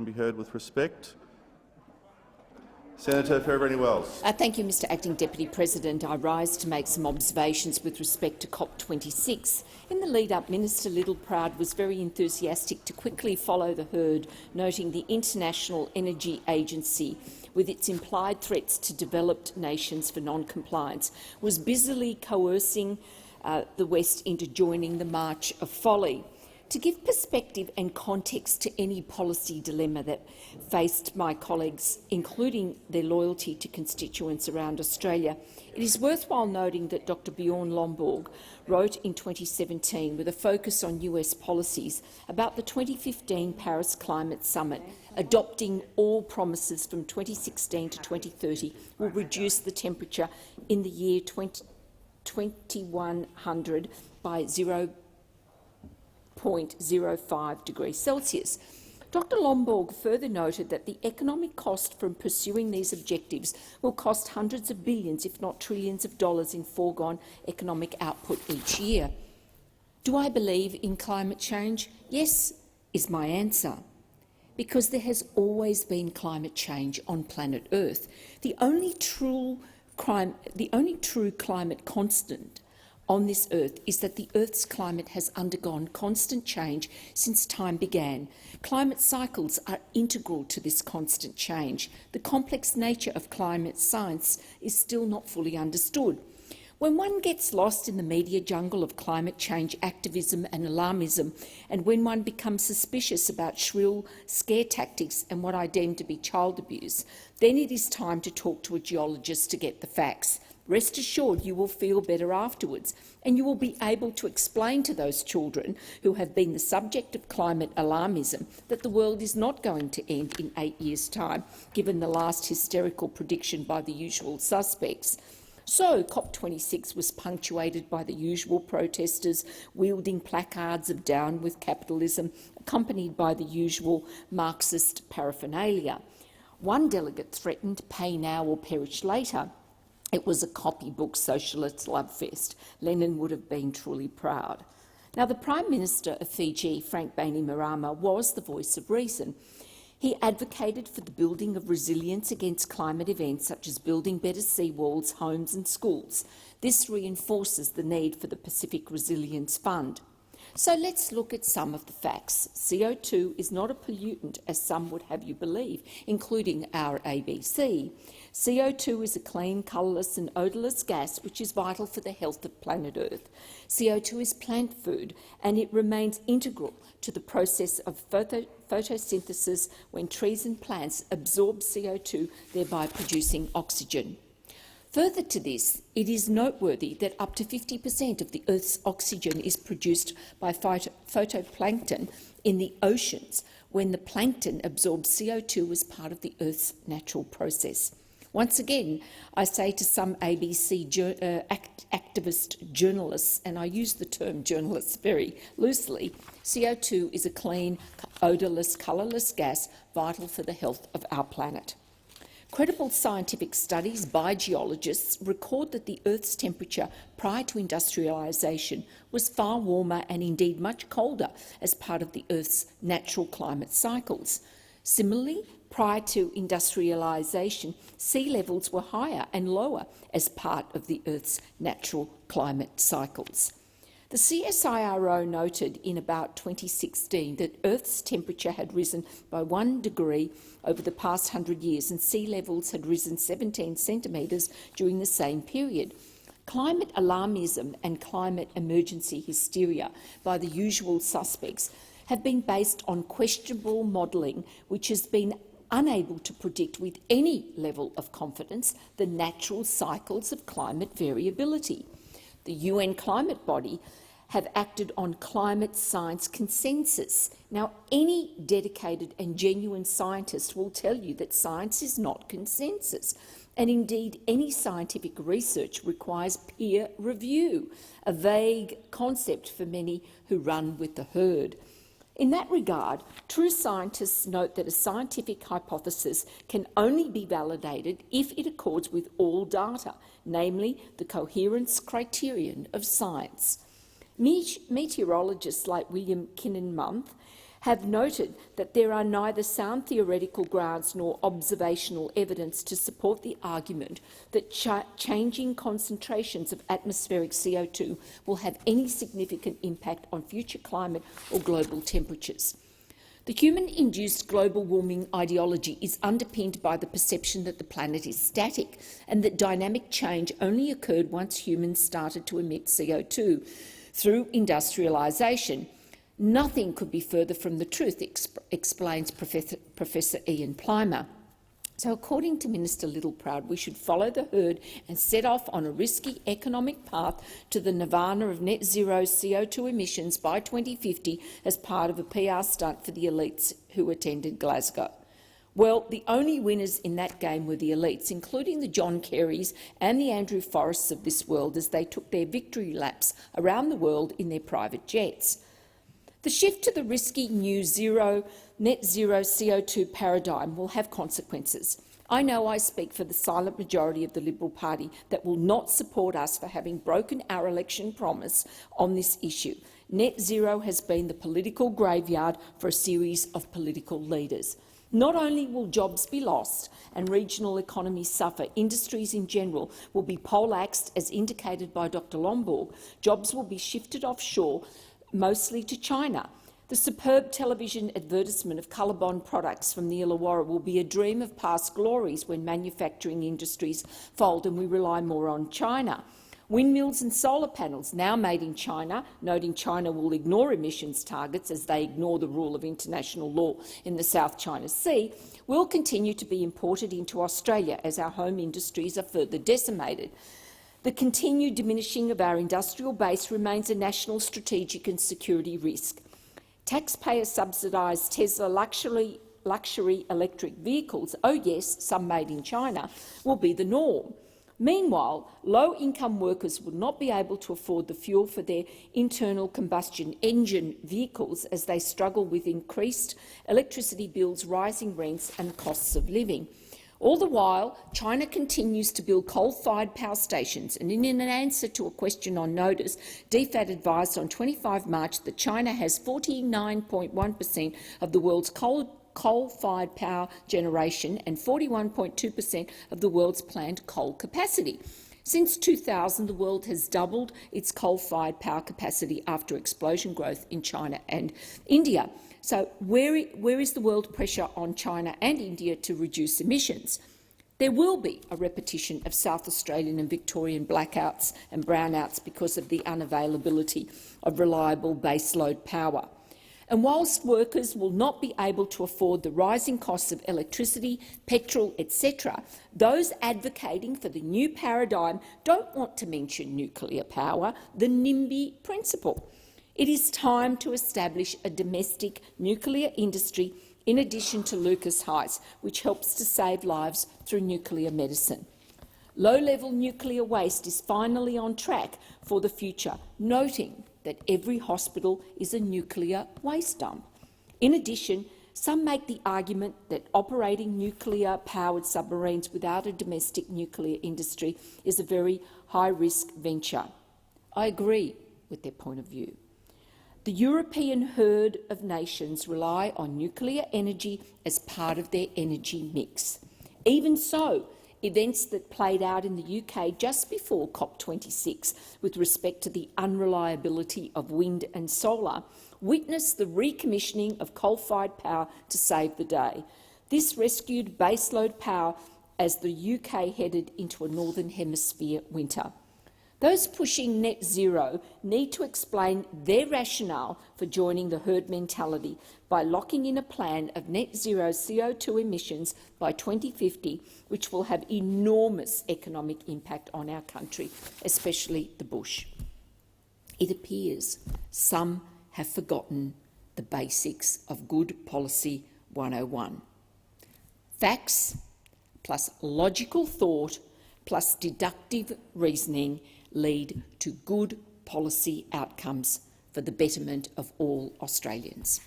can be heard with respect. Senator Fierravanti-Wells. Thank you, Mr Acting Deputy President. I rise to make some observations with respect to COP26. In the lead-up, Minister Littleproud was very enthusiastic to quickly follow the herd, noting the International Energy Agency, with its implied threats to developed nations for non-compliance, was busily coercing the West into joining the March of Folly. To give perspective and context to any policy dilemma that faced my colleagues, including their loyalty to constituents around Australia, it is worthwhile noting that Dr Bjorn Lomborg wrote in 2017, with a focus on US policies, about the 2015 Paris Climate Summit, adopting all promises from 2016 to 2030 will reduce the temperature in the year 2100 by 0.05 degrees Celsius. Dr Lomborg further noted that the economic cost from pursuing these objectives will cost hundreds of billions, if not trillions of dollars in foregone economic output each year. Do I believe in climate change? Yes, is my answer. Because there has always been climate change on planet Earth. The only true climate constant on this Earth is that the Earth's climate has undergone constant change since time began. Climate cycles are integral to this constant change. The complex nature of climate science is still not fully understood. When one gets lost in the media jungle of climate change activism and alarmism, and when one becomes suspicious about shrill scare tactics and what I deem to be child abuse, then it is time to talk to a geologist to get the facts. Rest assured you will feel better afterwards, and you will be able to explain to those children who have been the subject of climate alarmism that the world is not going to end in 8 years' time, given the last hysterical prediction by the usual suspects. So COP26 was punctuated by the usual protesters wielding placards of "Down with Capitalism," accompanied by the usual Marxist paraphernalia. One delegate threatened "Pay now or perish later." It was a copybook socialist love fest. Lenin would have been truly proud. Now, the Prime Minister of Fiji, Frank Bainimarama, was the voice of reason. He advocated for the building of resilience against climate events such as building better seawalls, homes and schools. This reinforces the need for the Pacific Resilience Fund. So let's look at some of the facts. CO2 is not a pollutant, as some would have you believe, including our ABC. CO2 is a clean, colourless and odourless gas which is vital for the health of planet Earth. CO2 is plant food and it remains integral to the process of photosynthesis when trees and plants absorb CO2, thereby producing oxygen. Further to this, it is noteworthy that up to 50% of the Earth's oxygen is produced by phytoplankton in the oceans, when the plankton absorbs CO2 as part of the Earth's natural process. Once again, I say to some ABC activist journalists, and I use the term journalists very loosely, CO2 is a clean, odourless, colourless gas vital for the health of our planet. Credible scientific studies by geologists record that the Earth's temperature prior to industrialisation was far warmer and indeed much colder as part of the Earth's natural climate cycles. Similarly, prior to industrialisation, sea levels were higher and lower as part of the Earth's natural climate cycles. The CSIRO noted in about 2016 that Earth's temperature had risen by 1 degree over the past 100 years and sea levels had risen 17 centimetres during the same period. Climate alarmism and climate emergency hysteria by the usual suspects have been based on questionable modelling which has been unable to predict with any level of confidence the natural cycles of climate variability. The UN climate body have acted on climate science consensus. Now, any dedicated and genuine scientist will tell you that science is not consensus, and indeed any scientific research requires peer review, a vague concept for many who run with the herd. In that regard, true scientists note that a scientific hypothesis can only be validated if it accords with all data, namely the coherence criterion of science. Meteorologists like William Kinnan Mumph have noted that there are neither sound theoretical grounds nor observational evidence to support the argument that changing concentrations of atmospheric CO2 will have any significant impact on future climate or global temperatures. The human-induced global warming ideology is underpinned by the perception that the planet is static and that dynamic change only occurred once humans started to emit CO2 through industrialisation. Nothing could be further from the truth, explains Professor Ian Plimer. So according to Minister Littleproud, we should follow the herd and set off on a risky economic path to the nirvana of net zero CO2 emissions by 2050 as part of a PR stunt for the elites who attended Glasgow. Well, the only winners in that game were the elites, including the John Kerrys and the Andrew Forrests of this world, as they took their victory laps around the world in their private jets. The shift to the risky new net zero CO2 paradigm will have consequences. I know I speak for the silent majority of the Liberal Party that will not support us for having broken our election promise on this issue. Net zero has been the political graveyard for a series of political leaders. Not only will jobs be lost and regional economies suffer, industries in general will be poleaxed, as indicated by Dr Lomborg. Jobs will be shifted offshore, mostly to China. The superb television advertisement of colour-bond products from the Illawarra will be a dream of past glories when manufacturing industries fold and we rely more on China. Windmills and solar panels, now made in China, noting China will ignore emissions targets as they ignore the rule of international law in the South China Sea, will continue to be imported into Australia as our home industries are further decimated. The continued diminishing of our industrial base remains a national strategic and security risk. Taxpayer-subsidised Tesla luxury electric vehicles, oh yes, some made in China, will be the norm. Meanwhile, low-income workers will not be able to afford the fuel for their internal combustion engine vehicles as they struggle with increased electricity bills, rising rents and costs of living. All the while, China continues to build coal-fired power stations, and in an answer to a question on notice, DFAT advised on 25 March that China has 49.1% of the world's coal-fired power generation and 41.2% of the world's planned coal capacity. Since 2000, the world has doubled its coal-fired power capacity after explosion growth in China and India. So where is the world pressure on China and India to reduce emissions? There will be a repetition of South Australian and Victorian blackouts and brownouts because of the unavailability of reliable baseload power. And whilst workers will not be able to afford the rising costs of electricity, petrol, etc., those advocating for the new paradigm don't want to mention nuclear power, the NIMBY principle. It is time to establish a domestic nuclear industry in addition to Lucas Heights, which helps to save lives through nuclear medicine. Low-level nuclear waste is finally on track for the future, noting that every hospital is a nuclear waste dump. In addition, some make the argument that operating nuclear-powered submarines without a domestic nuclear industry is a very high-risk venture. I agree with their point of view. The European herd of nations rely on nuclear energy as part of their energy mix. Even so, events that played out in the UK just before COP26 with respect to the unreliability of wind and solar witnessed the recommissioning of coal-fired power to save the day. This rescued baseload power as the UK headed into a Northern Hemisphere winter. Those pushing net zero need to explain their rationale for joining the herd mentality by locking in a plan of net zero CO2 emissions by 2050, which will have enormous economic impact on our country, especially the bush. It appears some have forgotten the basics of Good Policy 101. Facts plus logical thought plus deductive reasoning lead to good policy outcomes for the betterment of all Australians.